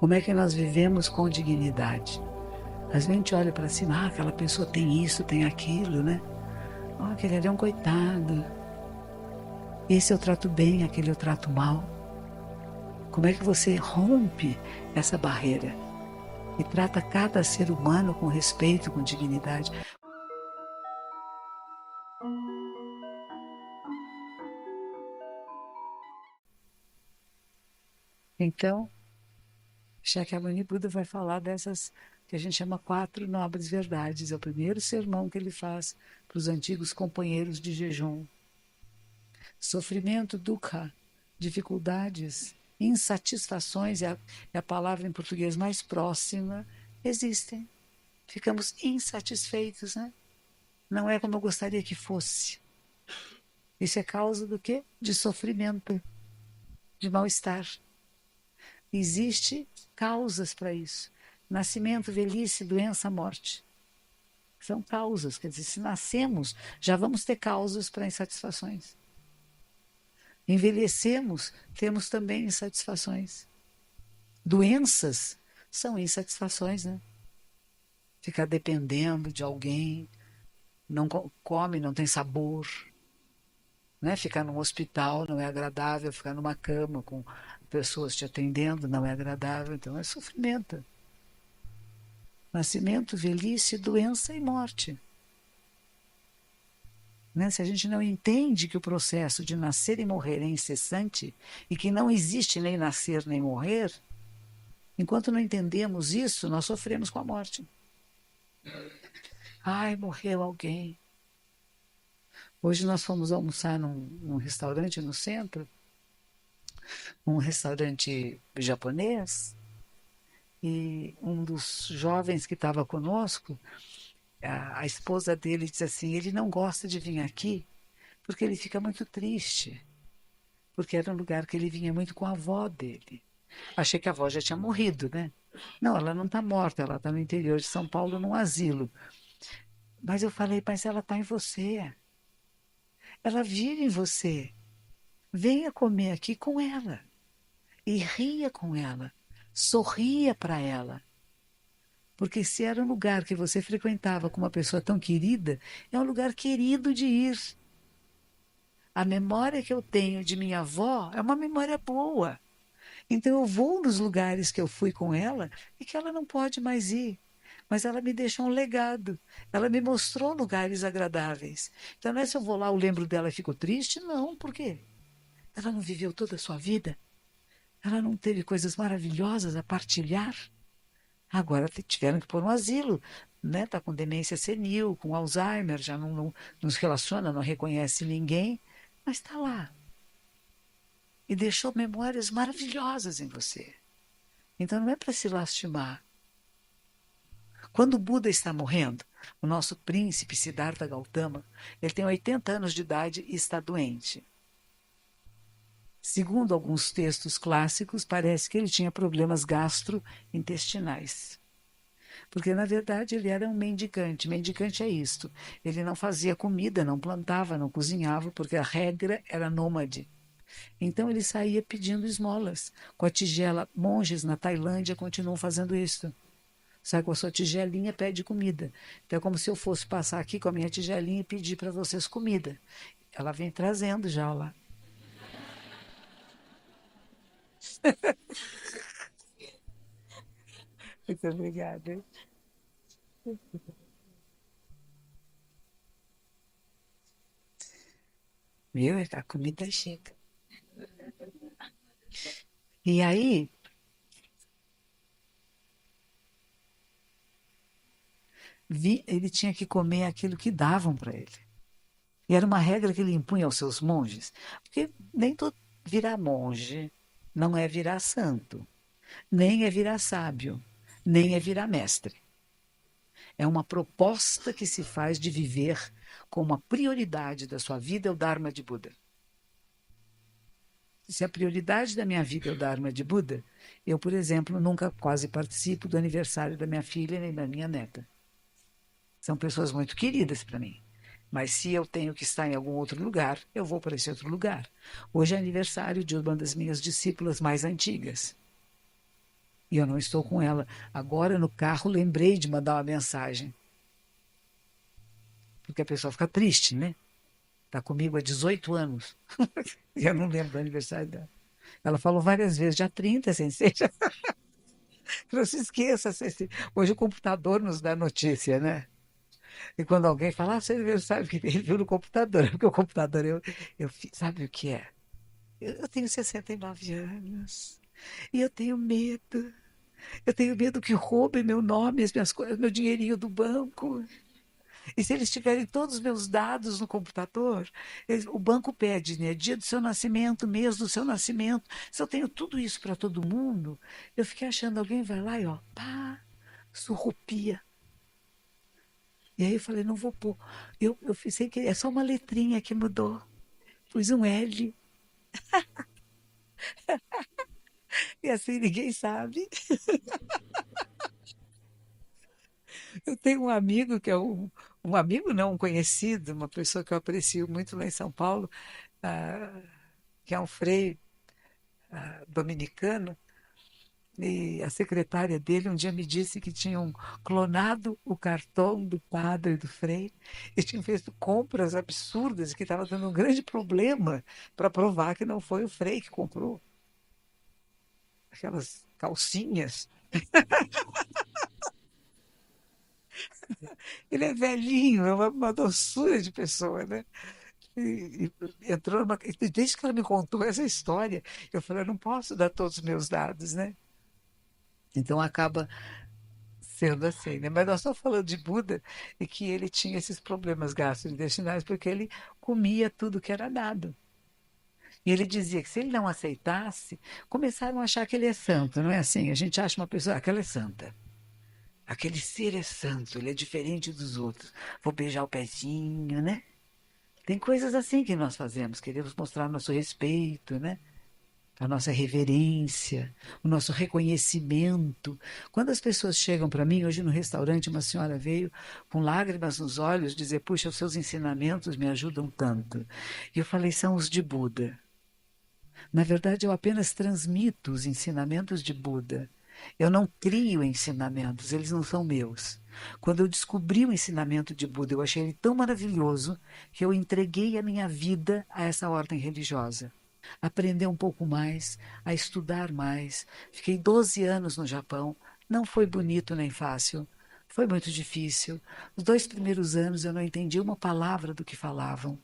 Como é que nós vivemos com dignidade? Às vezes a gente olha para cima, aquela pessoa tem isso, tem aquilo, né? Aquele ali é um coitado. Esse eu trato bem, aquele eu trato mal. Como é que você rompe essa barreira e trata cada ser humano com respeito, com dignidade? Então, Shakyamuni Buda vai falar dessas que a gente chama 4 nobres verdades. É o primeiro sermão que ele faz para os antigos companheiros de jejum. Sofrimento, dukkha, dificuldades, insatisfações, é a palavra em português mais próxima, existem. Ficamos insatisfeitos, né? Não é como eu gostaria que fosse. Isso é causa do quê? De sofrimento, de mal-estar. Existem causas para isso. Nascimento, velhice, doença, morte. São causas. Quer dizer, se nascemos, já vamos ter causas para insatisfações. Envelhecemos, temos também insatisfações. Doenças são insatisfações, né? Ficar dependendo de alguém, não come, não tem sabor. Né? Ficar num hospital não é agradável, ficar numa cama com pessoas te atendendo não é agradável, então é sofrimento. Nascimento, velhice, doença e morte. Né? Se a gente não entende que o processo de nascer e morrer é incessante e que não existe nem nascer nem morrer, enquanto não entendemos isso, nós sofremos com a morte. Ai, morreu alguém. Hoje nós fomos almoçar num restaurante no centro, um restaurante japonês, e um dos jovens que estava conosco, a esposa dele disse assim, ele não gosta de vir aqui porque ele fica muito triste, porque era um lugar que ele vinha muito com a avó dele. Achei que a avó já tinha morrido, né? Não, ela não está morta, ela está no interior de São Paulo, num asilo. Mas eu falei, mas ela está em você. Ela vive em você. Venha comer aqui com ela. E ria com ela. Sorria para ela. Porque se era um lugar que você frequentava com uma pessoa tão querida, é um lugar querido de ir. A memória que eu tenho de minha avó é uma memória boa. Então eu vou nos lugares que eu fui com ela e que ela não pode mais ir. Mas ela me deixou um legado. Ela me mostrou lugares agradáveis. Então não é se eu vou lá, eu lembro dela e fico triste. Não, por quê? Ela não viveu toda a sua vida? Ela não teve coisas maravilhosas a partilhar? Agora tiveram que pôr um asilo, né? Está com demência senil, com Alzheimer, já não se relaciona, não reconhece ninguém, mas está lá. E deixou memórias maravilhosas em você. Então não é para se lastimar. Quando o Buda está morrendo, o nosso príncipe Siddhartha Gautama, ele tem 80 anos de idade e está doente. Segundo alguns textos clássicos, parece que ele tinha problemas gastrointestinais. Porque, na verdade, ele era um mendicante. Mendicante é isto. Ele não fazia comida, não plantava, não cozinhava, porque a regra era nômade. Então, ele saía pedindo esmolas. Com a tigela, monges na Tailândia continuam fazendo isso. Sai com a sua tigelinha, pede comida. Então, é como se eu fosse passar aqui com a minha tigelinha e pedir para vocês comida. Ela vem trazendo já lá. Muito obrigada. Viu? A comida chega. E aí, ele tinha que comer aquilo que davam para ele. E era uma regra que ele impunha aos seus monges, porque nem todo virar monge não é virar santo, nem é virar sábio, nem é virar mestre. É uma proposta que se faz de viver como a prioridade da sua vida é o Dharma de Buda. Se a prioridade da minha vida é o Dharma de Buda, eu, por exemplo, nunca quase participo do aniversário da minha filha nem da minha neta. São pessoas muito queridas para mim. Mas se eu tenho que estar em algum outro lugar, eu vou para esse outro lugar. Hoje é aniversário de uma das minhas discípulas mais antigas. e eu não estou com ela. Agora, no carro, lembrei de mandar uma mensagem, porque a pessoa fica triste, né? Está comigo há 18 anos, e eu não lembro do aniversário dela. Ela falou várias vezes, dia 30, sem ser. Não se esqueça, hoje o computador nos dá notícia, né? E quando alguém fala, seu aniversário, que ele viu no computador, porque o computador, sabe o que é? Eu tenho 69 anos e eu tenho medo. Eu tenho medo que roubem meu nome, as minhas coisas, meu dinheirinho do banco. E se eles tiverem todos os meus dados no computador, o banco pede, né? Dia do seu nascimento, mês do seu nascimento. Se eu tenho tudo isso para todo mundo, eu fiquei achando, alguém vai lá e ó, pá, surrupia. E aí eu falei, não vou pôr. Eu pensei que é só uma letrinha que mudou. Pus um L, e assim ninguém sabe. Eu tenho um amigo que é um amigo, não, um conhecido, uma pessoa que eu aprecio muito lá em São Paulo, ah, que é um frei dominicano, e a secretária dele um dia me disse que tinham clonado o cartão do padre do frei e tinham feito compras absurdas e que estava dando um grande problema para provar que não foi o frei que comprou aquelas calcinhas. Ele é velhinho, é uma doçura de pessoa, né? Entrou desde que ela me contou essa história, eu falei, eu não posso dar todos os meus dados, né? Então acaba sendo assim, né? Mas nós estamos falando de Buda e que ele tinha esses problemas gastrointestinais porque ele comia tudo que era dado. E ele dizia que se ele não aceitasse, começaram a achar que ele é santo, não é assim? A gente acha uma pessoa, aquela é santa. Aquele ser é santo, ele é diferente dos outros. Vou beijar o pezinho, né? Tem coisas assim que nós fazemos, queremos mostrar nosso respeito, né? A nossa reverência, o nosso reconhecimento. Quando as pessoas chegam para mim, hoje no restaurante, uma senhora veio com lágrimas nos olhos dizer: Puxa, os seus ensinamentos me ajudam tanto. E eu falei: são os de Buda. Na verdade, eu apenas transmito os ensinamentos de Buda. Eu não crio ensinamentos, eles não são meus. Quando eu descobri o ensinamento de Buda, eu achei ele tão maravilhoso que eu entreguei a minha vida a essa ordem religiosa. Aprender um pouco mais, a estudar mais. Fiquei 12 anos no Japão. Não foi bonito nem fácil. Foi muito difícil. Os 2 primeiros anos eu não entendi uma palavra do que falavam.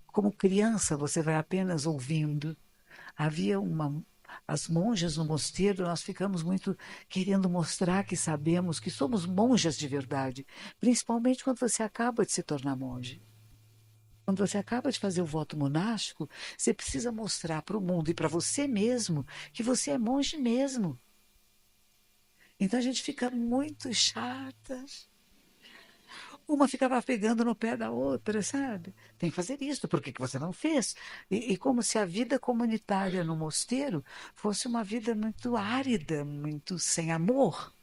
Como criança, você vai apenas ouvindo. Havia uma. As monjas no mosteiro, nós ficamos muito querendo mostrar que sabemos que somos monjas de verdade, principalmente quando você acaba de se tornar monge. Quando você acaba de fazer o voto monástico, você precisa mostrar para o mundo e para você mesmo que você é monge mesmo. Então a gente fica muito chata. Uma ficava pegando no pé da outra, sabe? Tem que fazer isso, por que que você não fez? E como se a vida comunitária no mosteiro fosse uma vida muito árida, muito sem amor.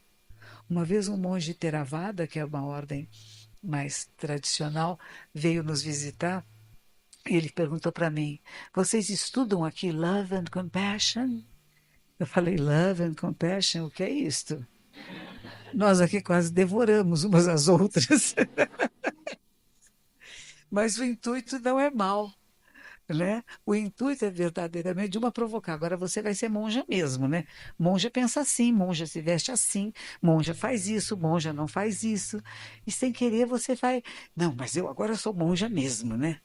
Uma vez um monge Theravada, que é uma ordem mais tradicional, veio nos visitar e ele perguntou para mim: Vocês estudam aqui Love and Compassion? Eu falei: Love and Compassion, o que é isto? Nós aqui quase devoramos umas às outras. Mas o intuito não é mau, né? O intuito é verdadeiramente de uma provocar. Agora você vai ser monja mesmo, né? Monja pensa assim, monja se veste assim, monja faz isso, monja não faz isso. E sem querer você vai. Não, mas eu agora sou monja mesmo, né?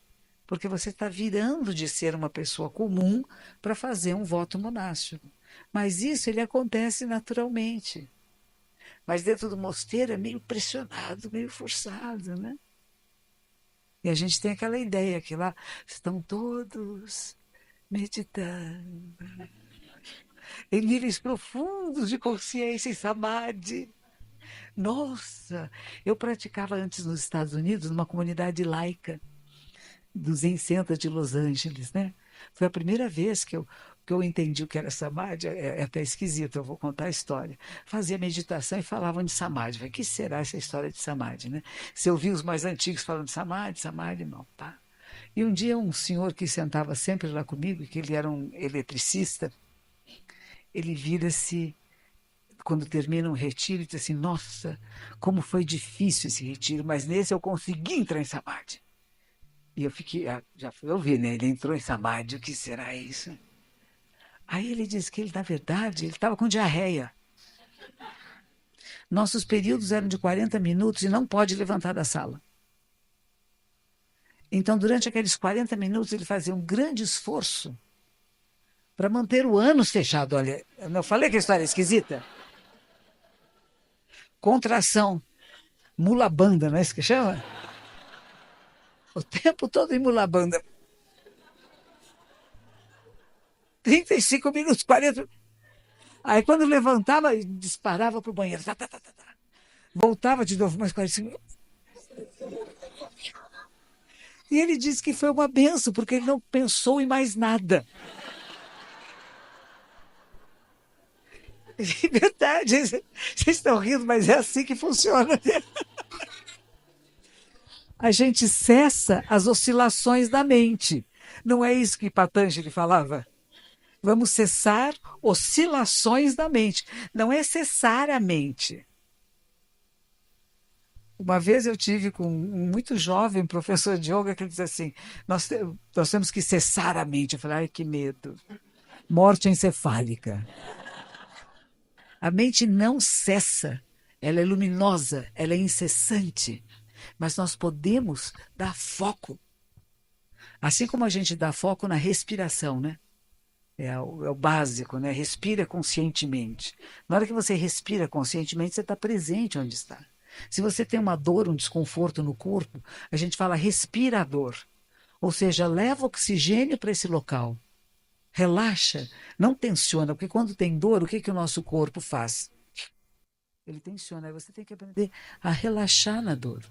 Porque você está virando de ser uma pessoa comum para fazer um voto monástico. Mas isso ele acontece naturalmente. Mas dentro do mosteiro é meio pressionado, meio forçado, né? E a gente tem aquela ideia que lá estão todos meditando em níveis profundos de consciência em samadhi. Nossa, eu praticava antes nos Estados Unidos, numa comunidade laica do Zen Center de Los Angeles, né? Foi a primeira vez que eu entendi o que era samadhi, é até esquisito, eu vou contar a história. Fazia meditação e falavam de samadhi. Falei, o que será essa história de samadhi, né? Se eu vi os mais antigos falando de samadhi, samadhi, não, tá? E um dia um senhor que sentava sempre lá comigo, que ele era um eletricista, ele vira-se quando termina um retiro, diz assim, nossa, como foi difícil esse retiro, mas nesse eu consegui entrar em Samadhi. E eu fiquei, já fui ouvir, né? Ele entrou em Samadhi, o que será isso? Aí ele disse que ele, na verdade, ele estava com diarreia. Nossos períodos eram de 40 minutos e não pode levantar da sala. Então, durante aqueles 40 minutos, ele fazia um grande esforço para manter o ânus fechado. Olha, eu não falei que a história é esquisita? Contração, mulabanda, não é isso que chama? O tempo todo em mulabanda. 35 minutos, 40. Aí, quando levantava, disparava para o banheiro. Tá, tá, tá, tá, tá. Voltava de novo, mais 45. E ele disse que foi uma benção, porque ele não pensou em mais nada. É verdade, vocês estão rindo, mas é assim que funciona. A gente cessa as oscilações da mente. Não é isso que Patanjali falava? Vamos cessar oscilações da mente. Não é cessar a mente. Uma vez eu tive com um muito jovem professor de yoga que ele disse assim: nós temos que cessar a mente. Eu falei, ai, que medo. Morte encefálica. A mente não cessa. Ela é luminosa, ela é incessante. Mas nós podemos dar foco. Assim como a gente dá foco na respiração, né? É o básico, né? Respira conscientemente. Na hora que você respira conscientemente, você está presente onde está. Se você tem uma dor, um desconforto no corpo, a gente fala respira a dor. Ou seja, leva oxigênio para esse local. Relaxa, não tensiona, porque quando tem dor, o que, que o nosso corpo faz? Ele tensiona, aí você tem que aprender a relaxar na dor.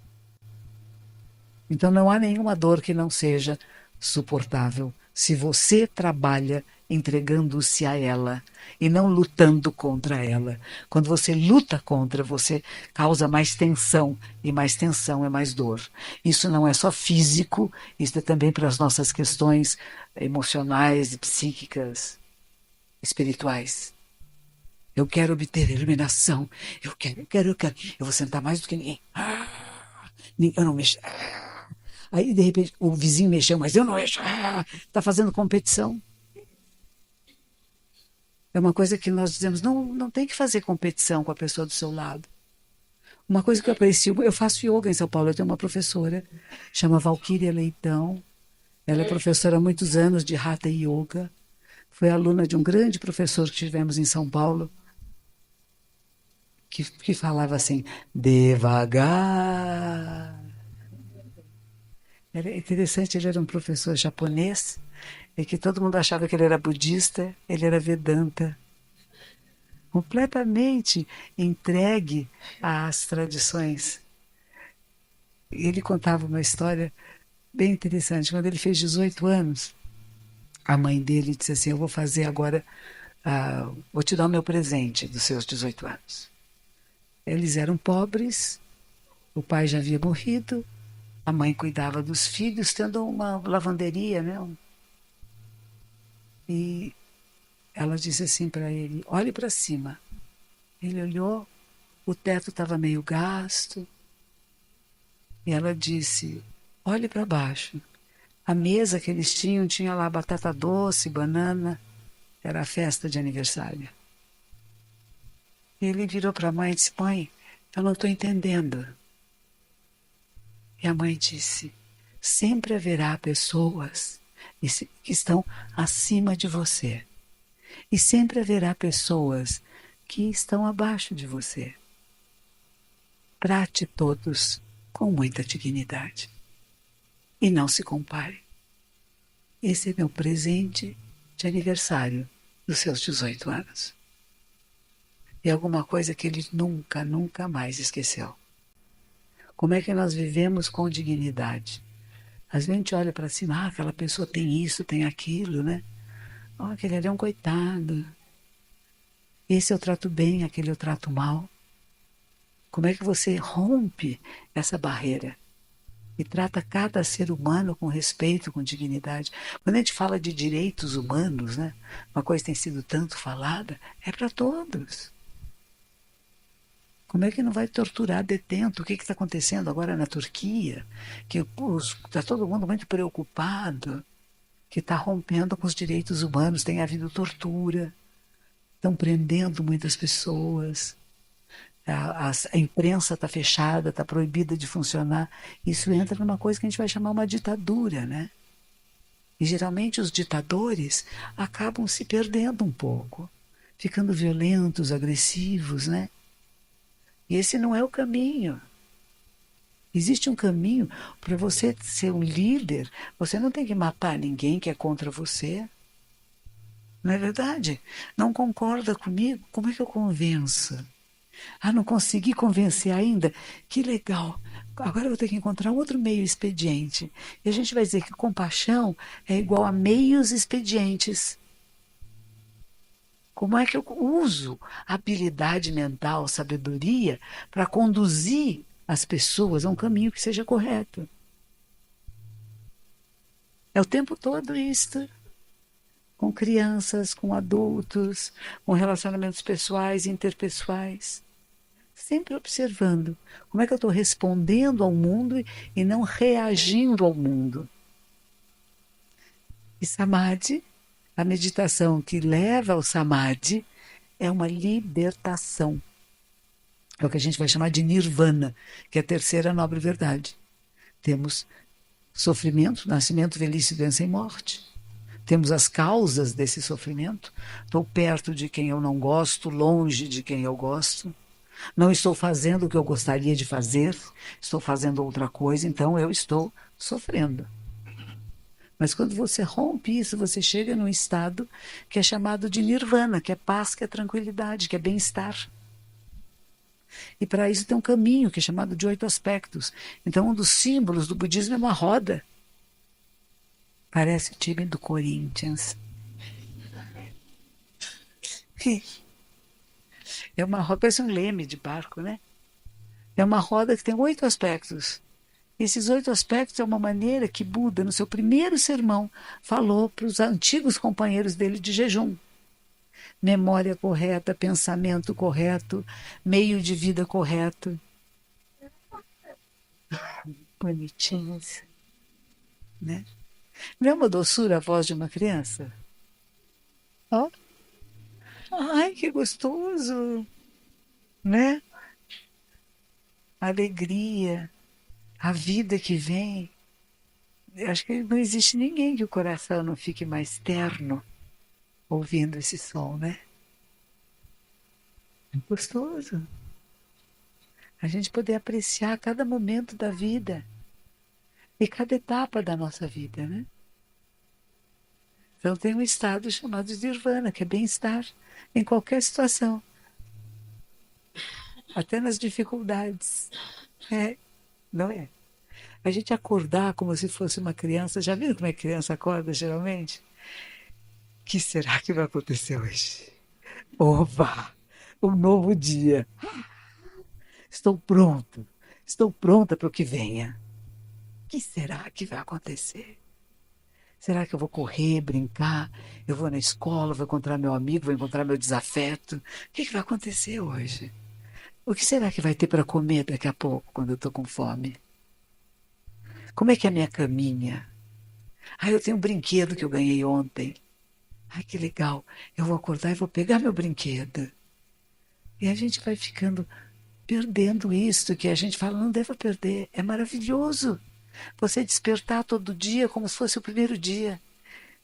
Então não há nenhuma dor que não seja suportável se você trabalha entregando-se a ela e não lutando contra ela. Quando você luta contra, você causa mais tensão, e mais tensão é mais dor. Isso não é só físico, isso é também para as nossas questões emocionais e psíquicas, espirituais. Eu quero obter iluminação, eu quero. Eu vou sentar mais do que ninguém. Eu não mexo. Aí, de repente, o vizinho mexeu, mas eu não mexo. Está fazendo competição. É uma coisa que nós dizemos, não, não tem que fazer competição com a pessoa do seu lado. Uma coisa que eu aprecio, eu faço yoga em São Paulo, eu tenho uma professora, chama Valquíria Leitão. Ela é professora há muitos anos de Hatha Yoga. Foi aluna de um grande professor que tivemos em São Paulo, que falava assim, devagar. Era interessante, ele era um professor japonês, e que todo mundo achava que ele era budista, ele era Vedanta. Completamente entregue às tradições. Ele contava uma história bem interessante. Quando ele fez 18 anos, a mãe dele disse assim: eu vou fazer agora, vou te dar o meu presente dos seus 18 anos. Eles eram pobres, o pai já havia morrido, a mãe cuidava dos filhos, tendo uma lavanderia, né? E ela disse assim para ele: olhe para cima. Ele olhou, o teto estava meio gasto. E ela disse: olhe para baixo. A mesa que eles tinham tinha lá batata doce, banana. Era a festa de aniversário. E ele virou para a mãe e disse: mãe, eu não estou entendendo. E a mãe disse: sempre haverá pessoas que estão acima de você. E sempre haverá pessoas que estão abaixo de você. Trate todos com muita dignidade. E não se compare. Esse é meu presente de aniversário dos seus 18 anos. E alguma coisa que ele nunca, nunca mais esqueceu. Como é que nós vivemos com dignidade? Às vezes a gente olha para cima, aquela pessoa tem isso, tem aquilo, né? Aquele ali é um coitado. Esse eu trato bem, aquele eu trato mal. Como é que você rompe essa barreira e trata cada ser humano com respeito, com dignidade? Quando a gente fala de direitos humanos, né, uma coisa que tem sido tanto falada, é para todos. Como é que não vai torturar detento? O que está acontecendo agora na Turquia? Que está todo mundo muito preocupado, que está rompendo com os direitos humanos, tem havido tortura, estão prendendo muitas pessoas, a imprensa está fechada, está proibida de funcionar. Isso entra numa coisa que a gente vai chamar uma ditadura, né? E geralmente os ditadores acabam se perdendo um pouco, ficando violentos, agressivos, né? E esse não é o caminho. Existe um caminho para você ser um líder. Você não tem que matar ninguém que é contra você. Não é verdade? Não concorda comigo? Como é que eu convenço? Ah, não consegui convencer ainda? Que legal. Agora eu vou ter que encontrar outro meio expediente. E a gente vai dizer que compaixão é igual a meios expedientes. Como é que eu uso habilidade mental, sabedoria, para conduzir as pessoas a um caminho que seja correto? É o tempo todo isto. Com crianças, com adultos, com relacionamentos pessoais e interpessoais. Sempre observando como é que eu estou respondendo ao mundo e não reagindo ao mundo. E Samadhi, a meditação que leva ao Samadhi, é uma libertação. É o que a gente vai chamar de Nirvana, que é a terceira nobre verdade. Temos sofrimento, nascimento, velhice, doença e morte. Temos as causas desse sofrimento. Estou perto de quem eu não gosto, longe de quem eu gosto. Não estou fazendo o que eu gostaria de fazer, estou fazendo outra coisa, então eu estou sofrendo. Mas quando você rompe isso, você chega num estado que é chamado de nirvana, que é paz, que é tranquilidade, que é bem-estar. E para isso tem um caminho que é chamado de 8 aspectos. Então, um dos símbolos do budismo é uma roda. Parece o time do Corinthians. É uma roda, parece um leme de barco, né? É uma roda que tem 8 aspectos. Esses 8 aspectos é uma maneira que Buda, no seu primeiro sermão, falou para os antigos companheiros dele de jejum. Memória correta, pensamento correto, meio de vida correto. Bonitinhos, né? Não é uma doçura a voz de uma criança? Ó, oh. Ai, que gostoso, né? A alegria, a vida que vem. Eu acho que não existe ninguém que o coração não fique mais terno ouvindo esse som, né? Gostoso. A gente poder apreciar cada momento da vida e cada etapa da nossa vida, né? Então tem um estado chamado de Nirvana, que é bem-estar em qualquer situação, até nas dificuldades. É, não é? A gente acordar como se fosse uma criança, já viram como é que criança acorda geralmente? O que será que vai acontecer hoje? Opa! Um novo dia. Estou pronto. Estou pronta para o que venha. O que será que vai acontecer? Será que eu vou correr, brincar? Eu vou na escola, vou encontrar meu amigo, vou encontrar meu desafeto? O que vai acontecer hoje? O que será que vai ter para comer daqui a pouco, quando eu estou com fome? Como é que é a minha caminha? Ah, eu tenho um brinquedo que eu ganhei ontem. Ai, que legal. Eu vou acordar e vou pegar meu brinquedo. E a gente vai ficando perdendo isso que a gente fala, não deva perder. É maravilhoso. Você despertar todo dia como se fosse o primeiro dia.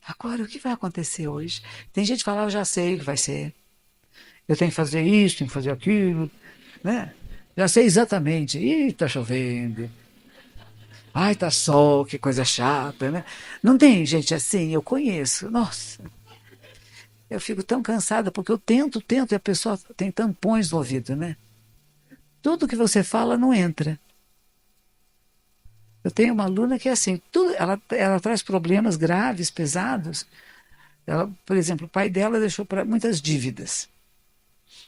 Agora, o que vai acontecer hoje? Tem gente que fala, eu já sei o que vai ser. Eu tenho que fazer isso, tenho que fazer aquilo, né? Já sei exatamente. Ih, tá chovendo. Ai, tá sol, que coisa chata, né? Não tem gente assim, eu conheço. Nossa, eu fico tão cansada porque eu tento, e a pessoa tem tampões no ouvido, né? Tudo que você fala não entra. Eu tenho uma aluna que é assim, ela traz problemas graves, pesados. Ela, por exemplo, o pai dela deixou para muitas dívidas.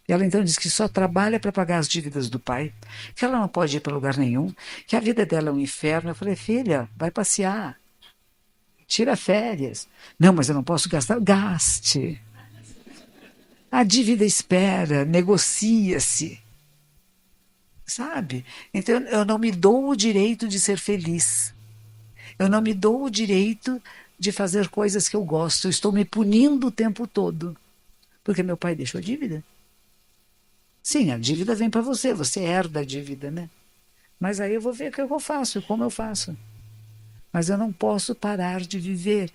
Ela então diz que só trabalha para pagar as dívidas do pai, que ela não pode ir para lugar nenhum, que a vida dela é um inferno. Eu falei, filha, vai passear, tira férias. Não, mas eu não posso gastar. Gaste. A dívida espera, negocia-se. sabe? Então eu não me dou o direito de ser feliz. Eu não me dou o direito de fazer coisas que eu gosto. Eu estou me punindo o tempo todo. Porque meu pai deixou dívida. Sim, a dívida vem para você, você herda a dívida, né? Mas aí eu vou ver o que eu faço, como eu faço. Mas eu não posso parar de viver.